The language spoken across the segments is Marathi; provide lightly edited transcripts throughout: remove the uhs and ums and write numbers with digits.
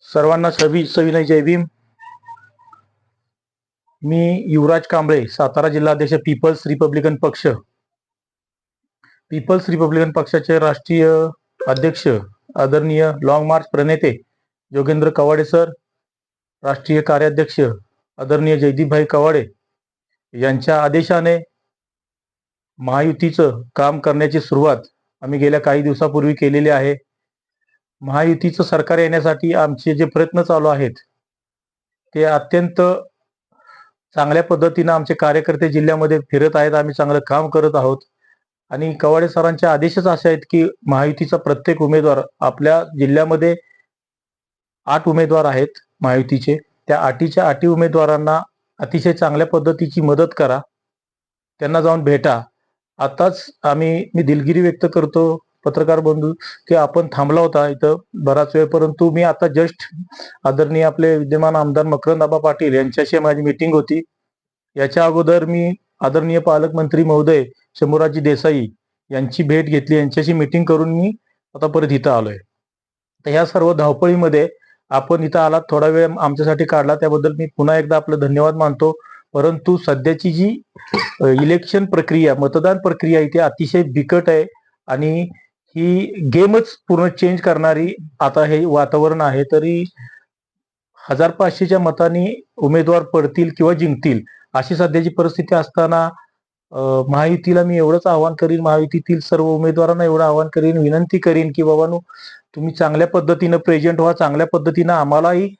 सर्वांना सविनय जय भीम. मी युवराज कांबळे, सातारा जिल्हाध्यक्ष पीपल्स रिपब्लिकन पक्षाचे राष्ट्रीय अध्यक्ष आदरणीय लॉंग मार्च प्रणेते योगेंद्र कवाडे सर, राष्ट्रीय कार्याध्यक्ष आदरणीय जयदीपभाई कवाडे यांच्या आदेशाने महायुतीचं काम करण्याची सुरुवात आम्ही गेल्या काही दिवसापूर्वी केलेली आहे. महायुतीचं सरकार येण्यासाठी आमचे जे प्रयत्न चालू आहेत ते अत्यंत चांगल्या पद्धतीने आमचे कार्यकर्ते जिल्ह्यामध्ये फिरत आहेत. आम्ही चांगलं काम करत आहोत आणि कवाडे सरांचे आदेशच असे आहेत की महायुतीचा प्रत्येक उमेदवार, आपल्या जिल्ह्यामध्ये 8 उमेदवार आहेत महायुतीचे, त्या 8च्या 8 उमेदवारांना अतिशय चांगल्या पद्धतीची मदत करा, त्यांना जाऊन भेटा. आताच मी दिलगिरी व्यक्त करतो पत्रकार बंधू की आपण थांबला होता इथं बराच वेळ, परंतु मी आता जस्ट आदरणीय आपले विद्यमान आमदार मकरंद आबा पाटील यांच्याशी माझी मीटिंग होती. याच्या अगोदर मी आदरणीय पालकमंत्री महोदय शंभूराजी देसाई यांची भेट घेतली, यांच्याशी मीटिंग करून मी आता परत इथं आलोय. तर ह्या सर्व धावपळीमध्ये आपण इथं आलात, थोडा वेळ आमच्यासाठी काढला, त्याबद्दल मी पुन्हा एकदा आपलं धन्यवाद मानतो. परंतु सध्याची जी इलेक्शन प्रक्रिया, मतदान प्रक्रिया इथे अतिशय बिकट आहे आणि ही गेमच पूर्ण चेंज करणारी आता हे वातावरण आहे. तरी 1500च्या मतांनी उमेदवार पडतील किंवा जिंकतील अशी सध्याची परिस्थिती असताना महायुतीला मी एवढंच आवाहन करीन, महायुतीतील सर्व उमेदवारांना एवढं आवाहन करीन, विनंती करीन की बाबांनो, तुम्ही चांगल्या पद्धतीनं प्रेझेंट व्हा, चांगल्या पद्धतीनं आम्हालाही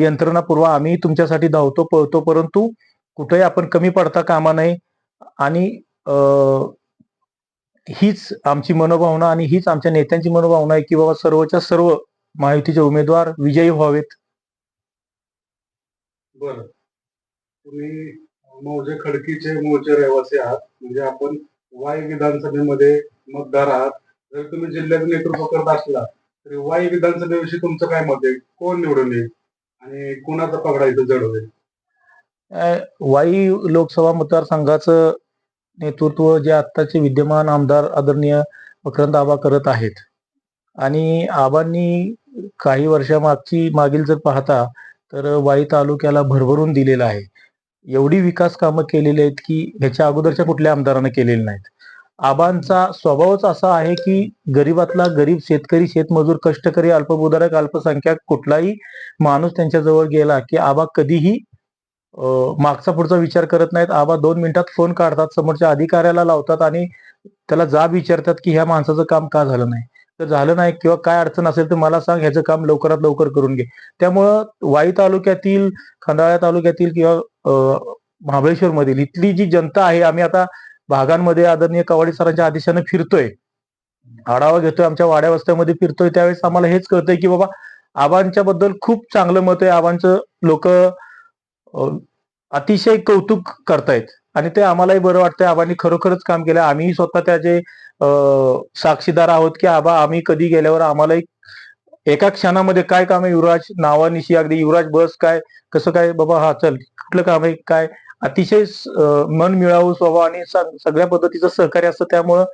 यंत्रणा पुरवा. आम्ही तुमच्यासाठी धावतो पळतो, परंतु कुठेही आपण कमी पडता कामा नये. आणि हीच आमची मनोभावना आणि हीच आमच्या नेत्यांची मनोभावना आहे की बाबा सर्वच्या सर्व महायुतीचे उमेदवार विजयी व्हावेत. बरं, तुम्ही मौजे खडकीचे मूळचे रहिवासी आहात, म्हणजे आपण वाई विधानसभेमध्ये मतदार आहात. जर तुम्ही जिल्ह्याचं नेतृत्व करत असला तरी वाई विधानसभेविषयी तुमचं काय मत आहे? कोण निवडून येईल आणि कोणाचा पगडा इथं जड होईल? वाई लोकसभा मतदारसंघाचं नेतृत्व जे आत्ताचे विद्यमान आमदार आदरणीय मकरंद आबा करत आहेत. आणि आबांनी काही मागील जर पाहता तर वाई तालुक्याला भरभरून दिलेलं आहे. एवढी विकास कामं केलेली आहेत की ह्याच्या अगोदरच्या कुठल्या आमदारानं केलेली नाहीत. आबांचा स्वभावच असा आहे की गरीबातला गरीब शेतकरी, शेतमजूर, कष्टकरी, अल्पभूधारक, अल्पसंख्याक कुठलाही माणूस त्यांच्या जवळ गेला की आबा कधीही मागचा पुढचा विचार करत नाहीत. आबा 2 मिनिटात फोन काढतात, समोरच्या अधिकाऱ्याला लावतात आणि त्याला जाब विचारतात की ह्या माणसाचं काम का झालं नाही. तर झालं नाही किंवा काय अडचण असेल तर मला सांग, ह्याचं काम लवकरात लवकर करून घे. त्यामुळं वाई तालुक्यातील, खंडाळा तालुक्यातील किंवा महाबळेश्वर मधील इथली जी जनता आहे, आम्ही आता भागांमध्ये आदरणीय कवाडे सरांच्या आदेशाने फिरतोय, आढावा घेतोय, आमच्या वाड्या वस्त्यामध्ये फिरतोय, त्यावेळेस आम्हाला हेच कळतंय की बाबा आबांच्या बद्दल खूप चांगलं मत आहे. आबांचं लोक अतिशय कौतुक करतायत आणि ते आम्हालाही बरं वाटतंय. आबांनी खरोखरच काम केलं. आम्ही स्वतः त्याचे साक्षीदार आहोत की आबा आम्ही कधी गेल्यावर आम्हालाही एका क्षणामध्ये काय काम आहे युवराज, नावानिशी अगदी युवराज बस, काय कसं काय बाबा, हा चल कुठलं काम आहे काय, अतिशय मन मिळावू स्वभाव आणि सगळ्या पद्धतीचं सहकार्य असतं. त्यामुळं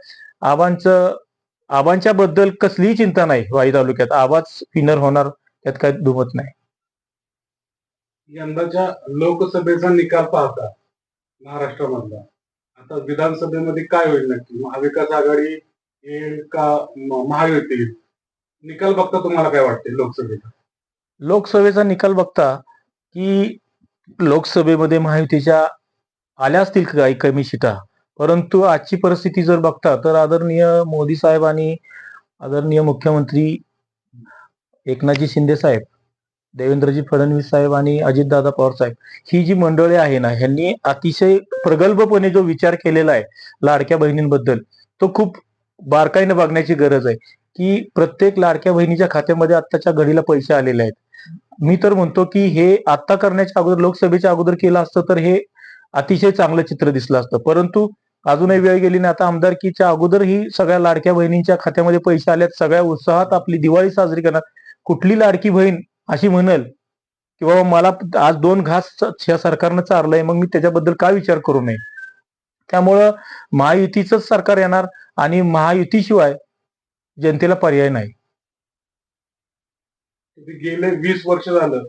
आबांच्या बद्दल कसलीही चिंता नाही. वाई तालुक्यात आबाच विनर होणार, त्यात काही दुमत नाही. यंदाच्या लोकसभेचा निकाल पाहता महाराष्ट्रामधला, आता विधानसभेमध्ये काय होईल नक्की? महाविकास आघाडी येईल का महायुती येईल? निकाल बघता तुम्हाला काय वाटते लोकसभेचा? लोकसभेचा निकाल बघता की लोकसभेमध्ये महायुतीच्या आल्या असतील काही कमी सीटा, परंतु आजची परिस्थिती जर बघता तर आदरणीय मोदी साहेब आणि आदरणीय मुख्यमंत्री एकनाथजी शिंदे साहेब, देवेंद्रजी फडणवीस साहेब आणि अजितदादा पवार साहेब, ही जी मंडळी आहे ना, ह्यांनी अतिशय प्रगल्भपणे जो विचार केलेला आहे लाडक्या बहिणींबद्दल, तो खूप बारकाईने बघण्याची गरज आहे की प्रत्येक लाडक्या बहिणीच्या खात्यामध्ये आत्ताच्या घडीला पैसे आलेले आहेत. मी तर म्हणतो की हे आत्ता करण्याच्या अगोदर, लोकसभेच्या अगोदर केलं असतं तर हे अतिशय चांगलं चित्र दिसलं असतं. परंतु अजूनही वेळ गेली नाही. आता आमदारकीच्या अगोदर ही सगळ्या लाडक्या बहिणींच्या खात्यामध्ये पैसे आलेत. सगळ्या उत्साहात आपली दिवाळी साजरी करणार. कुठली लाडकी बहीण अशी म्हणेल की बाबा मला आज 2 घास या सरकारनं चारलंय, मग मी त्याच्याबद्दल काय विचार करू नये. त्यामुळं महायुतीच सरकार येणार आणि महायुतीशिवाय जनतेला पर्याय नाही. तुम्ही गेले 20 वर्ष झालं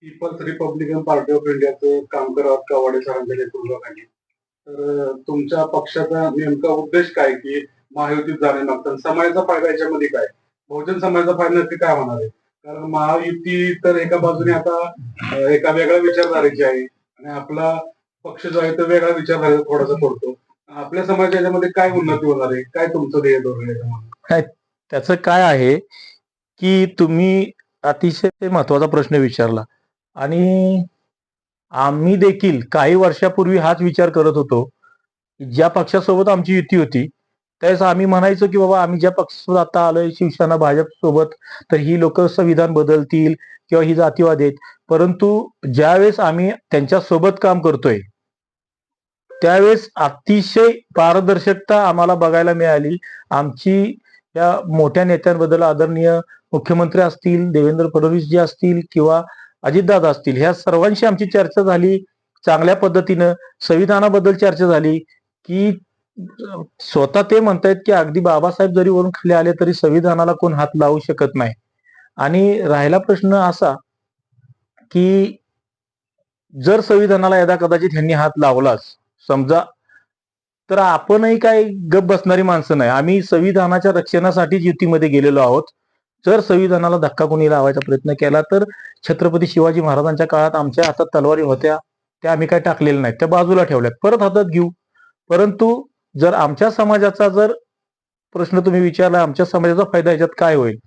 पीपल्स रिपब्लिकन पार्टी ऑफ इंडियाचं काम करत कवाडे सरांच्या नेतृत्वाखाली. तर तुमच्या पक्षाचा नेमका उद्देश काय की महायुतीत जाण्यामागचा समाजाचा फायदा याच्यामध्ये काय? बहुजन समाजाचा फायदा नक्की काय होणार आहे? कारण महायुती तर एका बाजूने आता एका वेगळ्या विचारधारेची आहे आणि आपला पक्ष जो आहे तो वेगळा विचारधारेचा थोडासा पडतो. आपल्या समाजामध्ये काय उन्नती होणार आहे? काय तुमचं ध्येय धोरण आहे याच्यामध्ये? त्याचं काय आहे की तुम्ही अतिशय महत्वाचा प्रश्न विचारला आणि आम्ही देखील काही वर्षापूर्वी हाच विचार करत होतो की ज्या पक्षासोबत आमची युती होती त्यावेळेस आम्ही म्हणायचो की बाबा आम्ही ज्या पक्षासोबत आता आलोय शिवसेना भाजप सोबत तर ही लोक संविधान बदलतील किंवा ही जातीवाद आहेत. परंतु ज्यावेळेस आम्ही त्यांच्या सोबत काम करतोय त्यावेळेस अतिशय पारदर्शकता आम्हाला बघायला मिळाली. आमची या मोठ्या नेत्यांबद्दल आदरणीय मुख्यमंत्री असतील, देवेंद्र फडणवीस जी असतील किंवा अजितदादा असतील, ह्या सर्वांशी आमची चर्चा झाली चांगल्या पद्धतीनं. संविधानाबद्दल चर्चा झाली की स्वतः ते म्हणतायत की अगदी बाबासाहेब जरी वरून खाली आले तरी संविधानाला कोण हात लावू शकत नाही. आणि राहिला प्रश्न असा की जर संविधानाला यदा कदाचित ह्यांनी हात लावलाच समजा तर आपणही काय गप बसणारी माणसं नाही. आम्ही संविधानाच्या रक्षणासाठीच युतीमध्ये गेलेलो आहोत. जर संविधानाला धक्का कोणी लावायचा प्रयत्न केला तर छत्रपती शिवाजी महाराजांच्या काळात आमच्या हातात तलवारी होत्या त्या आम्ही काय टाकलेल्या नाहीत, त्या बाजूला ठेवल्यात, परत हातात घेऊ. परंतु जर आमच्या समाजाचा जर प्रश्न तुम्ही विचारला आमच्या समाजाचा फायदा ह्याच्यात काय होईल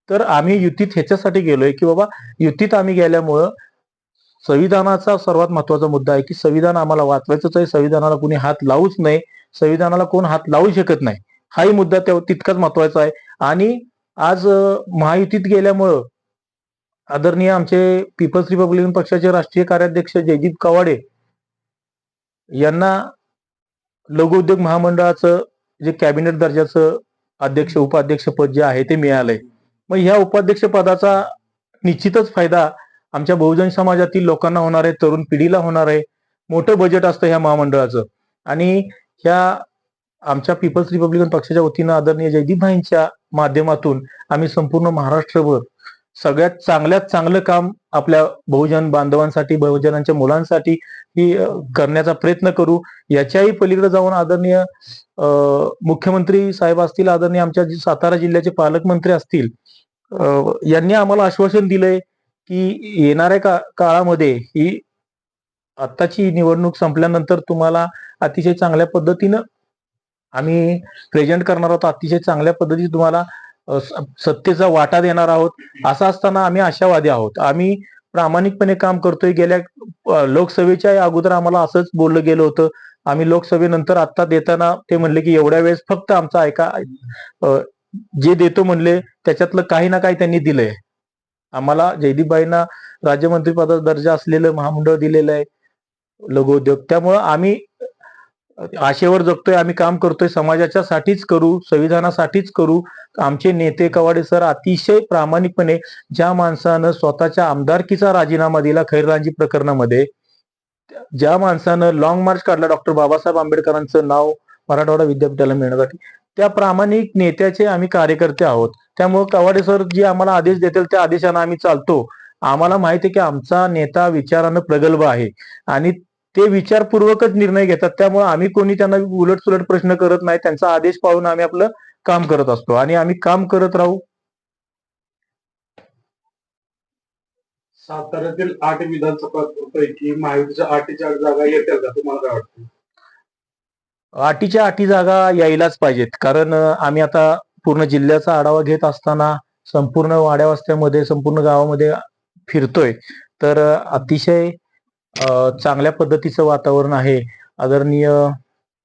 तर आम्ही युतीत ह्याच्यासाठी गेलोय की बाबा युतीत आम्ही गेल्यामुळं संविधानाचा सर्वात महत्वाचा मुद्दा आहे की संविधान आम्हाला वाचवायचंच आहे. संविधानाला कोणी हात लावूच नये, संविधानाला कोण हात लावू शकत नाही, हाही मुद्दा तितकाच महत्वाचा आहे. आणि आज महायुतीत गेल्यामुळं आदरणीय आमचे पीपल्स रिपब्लिकन पक्षाचे राष्ट्रीय कार्याध्यक्ष जयदीप कवाडे यांना लघु उद्योग महामंडळाचं जे कॅबिनेट दर्जाचं अध्यक्ष उपाध्यक्ष पद जे आहे ते मिळालंय. मग ह्या उपाध्यक्ष पदाचा निश्चितच फायदा आमच्या बहुजन समाजातील लोकांना होणार आहे, तरुण पिढीला होणार आहे. मोठं बजेट असतं ह्या महामंडळाचं आणि ह्या आमच्या पीपल्स रिपब्लिकन पक्षाच्या वतीनं आदरणीय जयदीप भाईंच्या माध्यमातून आम्ही संपूर्ण महाराष्ट्रभर सगळ्यात चांगल्यात चांगलं काम आपल्या बहुजन बांधवांसाठी बहुजनांच्या मुलांसाठी ही करण्याचा प्रयत्न करू. याच्याही पलीकडे जाऊन आदरणीय मुख्यमंत्री साहेब असतील, आदरणीय आमच्या सातारा जिल्ह्याचे पालकमंत्री असतील, यांनी आम्हाला आश्वासन दिलंय की येणाऱ्या काळामध्ये ही आत्ताची निवडणूक संपल्यानंतर तुम्हाला अतिशय चांगल्या पद्धतीनं आम्ही प्रेझेंट करणार आहोत, अतिशय चांगल्या पद्धतीने तुम्हाला सत्तेचा वाटा देणार आहोत. असं असताना आम्ही आशावादी आहोत. आम्ही प्रामाणिकपणे काम करतोय. गेल्या लोकसभेच्या अगोदर आम्हाला असंच बोललं गेलं होतं. आम्ही लोकसभेनंतर आता देताना ते म्हणले की एवढ्या वेळेस फक्त आमचं ऐका, जे देतो म्हणले त्याच्यातलं काही ना काही त्यांनी दिलंय आम्हाला. जयदीपबाईंना राज्यमंत्री पदाचा दर्जा असलेलं महामंडळ दिलेलं आहे लघु उद्योग. त्यामुळं आम्ही आशेवर जगतोय, आम्ही काम करतोय, समाजाच्या साठीच करू, संविधानासाठीच करू. आमचे नेते कवाडे सर अतिशय प्रामाणिकपणे ज्या माणसानं स्वतःच्या आमदारकीचा राजीनामा दिला खैरलांजी प्रकरणामध्ये, ज्या माणसानं लॉंग मार्च काढला डॉक्टर बाबासाहेब आंबेडकरांचं नाव मराठवाडा विद्यापीठाला मिळण्यासाठी, त्या प्रामाणिक नेत्याचे आम्ही कार्यकर्ते आहोत. त्यामुळे कवाडे सर जे आम्हाला आदेश देतील त्या आदेशानं आम्ही चालतो. आम्हाला माहिती आहे की आमचा नेता विचारानं प्रगल्भ आहे आणि ते विचारपूर्वकच निर्णय घेतात. त्यामुळे आम्ही कोणी त्यांना उलटसुलट प्रश्न करत नाही. त्यांचा आदेश पाळून आम्ही आपलं काम करत असतो आणि आम्ही काम करत राहू. साताऱ्यातील 8 विधानसभापैकी महायुतीच्या 8च्या जागा येतील का तुम्हाला काय वाटतं? 8च्या 8 जागा यायलाच पाहिजेत. कारण आम्ही आता पूर्ण जिल्ह्याचा आढावा घेत असताना संपूर्ण वाड्यावस्त्यामध्ये संपूर्ण गावामध्ये फिरतोय तर अतिशय चांगल्या पद्धतीचं वातावरण आहे. आदरणीय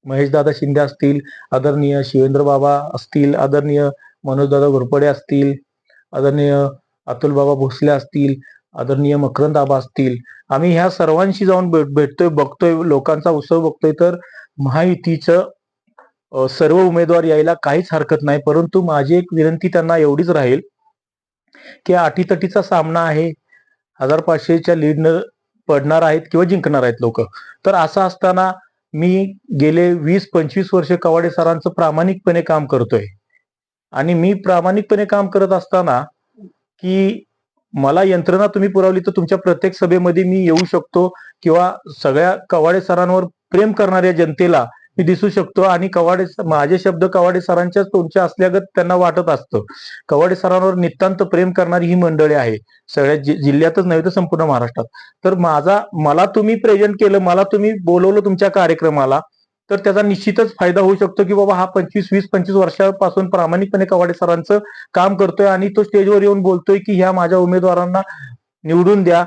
महेशदादा शिंदे असतील, आदरणीय शिवेंद्र बाबा असतील, आदरणीय मनोजदादा घोरपडे असतील, आदरणीय अतुल बाबा भोसले असतील, आदरणीय मकरंद आबा असतील, आम्ही ह्या सर्वांशी जाऊन भेटतोय, बघतोय, लोकांचा उत्सव बघतोय. तर महायुतीचं सर्व उमेदवार यायला काहीच हरकत नाही. परंतु माझी एक विनंती त्यांना एवढीच राहील की अटीतटीचा सामना आहे, 1500च्या लीडनं पडणार आहेत किंवा जिंकणार आहेत लोक. तर असं असताना मी गेले 20-25 वर्ष कवाडे सरांचं प्रामाणिकपणे काम करतोय आणि मी प्रामाणिकपणे काम करत असताना की मला यंत्रणा तुम्ही पुरवली तर तुमच्या प्रत्येक सभेमध्ये मी येऊ शकतो किंवा सगळ्या कवाडे सरांवर प्रेम करणाऱ्या जनतेला मी दिसू शकतो आणि माझे शब्द कवाडे सरांच्याच तोंडचे असल्यागत त्यांना वाटत असतं. कवाडे सरांवर नितांत प्रेम करणारी ही मंडळी आहे सगळ्या जिल्ह्यातच नव्हे तर संपूर्ण महाराष्ट्रात. तर मला तुम्ही प्रेझेंट केलं, मला तुम्ही बोलवलं तुमच्या कार्यक्रमाला, तर त्याचा निश्चितच फायदा होऊ शकतो की बाबा हा 20-25 वर्षापासून प्रामाणिकपणे कवाडे सरांचं काम करतोय आणि तो स्टेजवर येऊन बोलतोय की ह्या माझ्या उमेदवारांना निवडून द्या,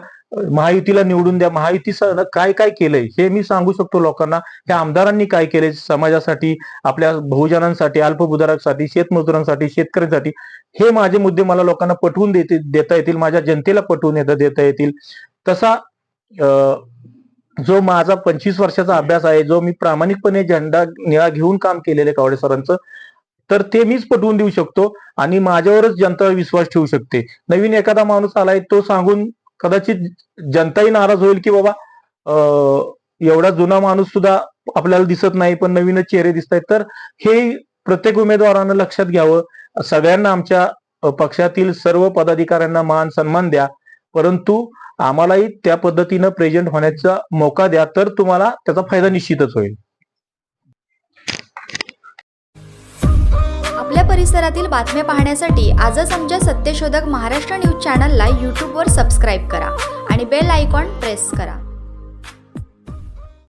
महायुतीला निवडून द्या. महायुती काय काय केलंय हे मी सांगू शकतो लोकांना. ह्या आमदारांनी काय केलंय समाजासाठी, आपल्या बहुजनांसाठी, अल्पभूधारकांसाठी, शेतमजुरांसाठी, शेतकऱ्यांसाठी. हे माझे मुद्दे मला लोकांना पटवून देता येतील, माझ्या जनतेला पटवून देता येतील. तसा जो माझा 25 वर्षाचा अभ्यास आहे, जो मी प्रामाणिकपणे झेंडा निळा घेऊन काम केलेलं कवाडे सरांचं, तर ते मीच पटवून देऊ शकतो आणि माझ्यावरच जनता विश्वास ठेवू शकते. नवीन एखादा माणूस आलाय तो सांगून कदाचित जनताही नाराज होईल की बाबा एवढा जुना माणूस सुद्धा आपल्याला दिसत नाही पण नवीनच चेहरे दिसत आहेत. तर हे प्रत्येक उमेदवारानं लक्षात घ्यावं. सगळ्यांना आमच्या पक्षातील सर्व पदाधिकाऱ्यांना मान सन्मान द्या, परंतु आम्हालाही त्या पद्धतीनं प्रेझेंट होण्याचा मौका द्या, तर तुम्हाला त्याचा फायदा निश्चितच होईल. आपल्या परिसरातील बातम्या पाहण्यासाठी आजच आमच्या सत्यशोधक महाराष्ट्र न्यूज चॅनलला यूट्यूबवर सबस्क्राईब करा आणि बेल आयकॉन प्रेस करा.